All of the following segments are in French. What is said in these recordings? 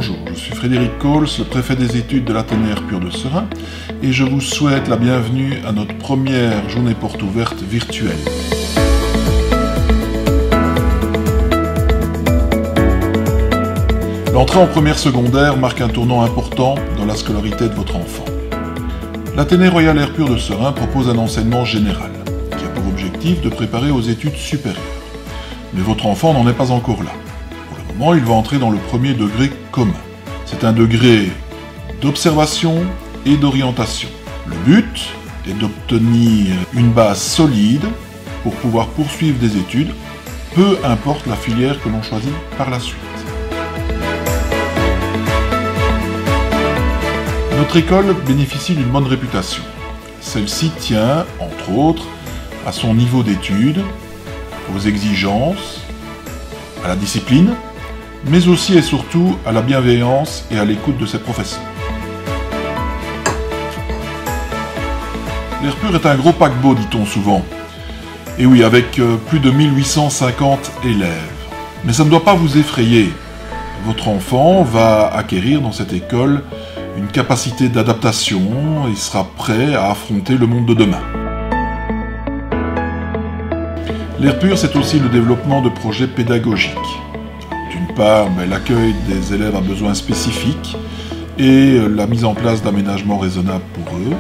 Bonjour, je suis Frédéric Coles, le préfet des études de l'Athénée Pur de Serein, et je vous souhaite la bienvenue à notre première journée porte ouverte virtuelle. L'entrée en première secondaire marque un tournant important dans la scolarité de votre enfant. L'Athénée Royal Air Pur de Serein propose un enseignement général, qui a pour objectif de préparer aux études supérieures. Mais votre enfant n'en est pas encore là. Pour le moment, il va entrer dans le premier degré commun. C'est un degré d'observation et d'orientation. Le but est d'obtenir une base solide pour pouvoir poursuivre des études, peu importe la filière que l'on choisit par la suite. Notre école bénéficie d'une bonne réputation. Celle-ci tient, entre autres, à son niveau d'études, aux exigences, à la discipline, mais aussi et surtout à la bienveillance et à l'écoute de ses professeurs. L'Air Pur est un gros paquebot, dit-on souvent. Et oui, avec plus de 1850 élèves. Mais ça ne doit pas vous effrayer. Votre enfant va acquérir dans cette école une capacité d'adaptation et sera prêt à affronter le monde de demain. L'Air Pur, c'est aussi le développement de projets pédagogiques. D'une part, l'accueil des élèves à besoins spécifiques et la mise en place d'aménagements raisonnables pour eux,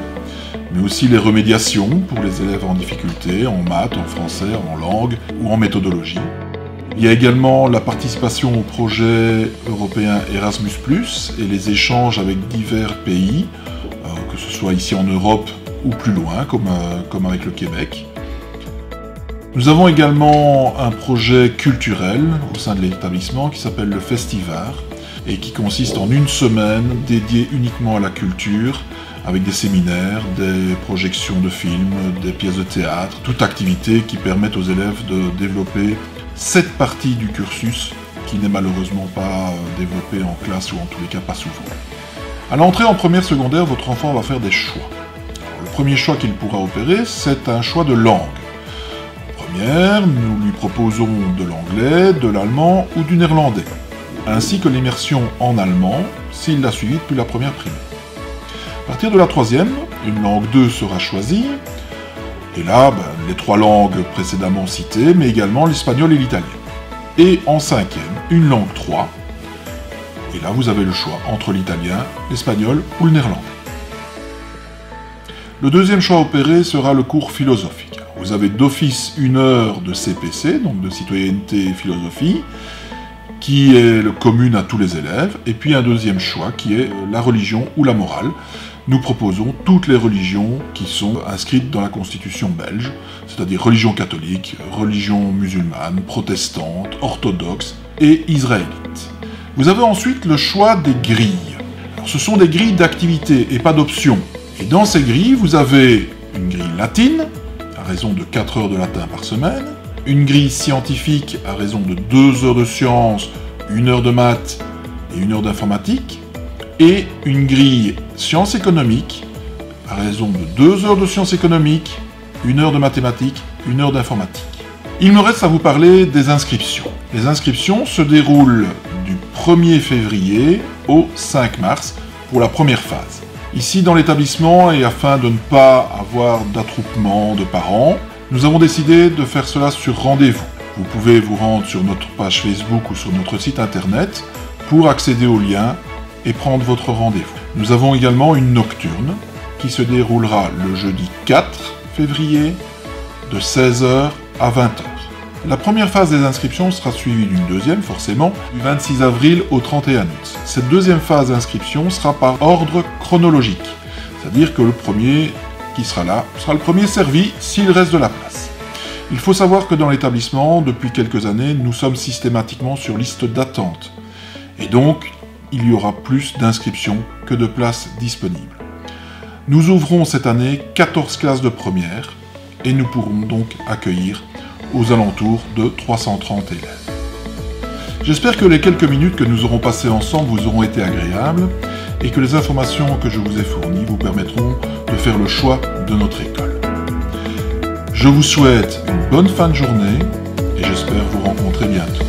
mais aussi les remédiations pour les élèves en difficulté, en maths, en français, en langue ou en méthodologie. Il y a également la participation au projet européen Erasmus+, et les échanges avec divers pays, que ce soit ici en Europe ou plus loin, comme avec le Québec. Nous avons également un projet culturel au sein de l'établissement qui s'appelle le Festivar et qui consiste en une semaine dédiée uniquement à la culture, avec des séminaires, des projections de films, des pièces de théâtre, toute activité qui permet aux élèves de développer cette partie du cursus qui n'est malheureusement pas développée en classe ou en tous les cas pas souvent. À l'entrée en première secondaire, votre enfant va faire des choix. Alors, le premier choix qu'il pourra opérer, c'est un choix de langue. En première, nous lui proposons de l'anglais, de l'allemand ou du néerlandais, ainsi que l'immersion en allemand s'il l'a suivi depuis la première primaire. À partir de la troisième, une langue 2 sera choisie. Et là, les trois langues précédemment citées, mais également l'espagnol et l'italien. Et en cinquième, une langue 3. Et là, vous avez le choix entre l'italien, l'espagnol ou le néerlandais. Le deuxième choix opéré sera le cours philosophique. Vous avez d'office une heure de CPC, donc de citoyenneté et philosophie, qui est commune à tous les élèves, et puis un deuxième choix qui est la religion ou la morale. Nous proposons toutes les religions qui sont inscrites dans la Constitution belge, c'est-à-dire religion catholique, religion musulmane, protestante, orthodoxe et israélite. Vous avez ensuite le choix des grilles. Alors, ce sont des grilles d'activité et pas d'options. Et dans ces grilles, vous avez une grille latine, à raison de 4 heures de latin par semaine, une grille scientifique à raison de 2 heures de sciences, 1 heure de maths et 1 heure d'informatique, et une grille sciences économiques, à raison de 2 heures de sciences économiques, 1 heure de mathématiques, 1 heure d'informatique. Il me reste à vous parler des inscriptions. Les inscriptions se déroulent du 1er février au 5 mars pour la première phase. Ici dans l'établissement, et afin de ne pas avoir d'attroupement de parents, nous avons décidé de faire cela sur rendez-vous. Vous pouvez vous rendre sur notre page Facebook ou sur notre site internet pour accéder aux liens et prendre votre rendez-vous. Nous avons également une nocturne qui se déroulera le jeudi 4 février de 16h à 20h. La première phase des inscriptions sera suivie d'une deuxième, forcément, du 26 avril au 31 août. Cette deuxième phase d'inscription sera par ordre chronologique, c'est-à-dire que le premier qui sera là sera le premier servi s'il reste de la place. Il faut savoir que dans l'établissement, depuis quelques années, nous sommes systématiquement sur liste d'attente. Et donc, il y aura plus d'inscriptions que de places disponibles. Nous ouvrons cette année 14 classes de première et nous pourrons donc accueillir aux alentours de 330 élèves. J'espère que les quelques minutes que nous aurons passées ensemble vous auront été agréables et que les informations que je vous ai fournies vous permettront de faire le choix de notre école. Je vous souhaite une bonne fin de journée et j'espère vous rencontrer bientôt.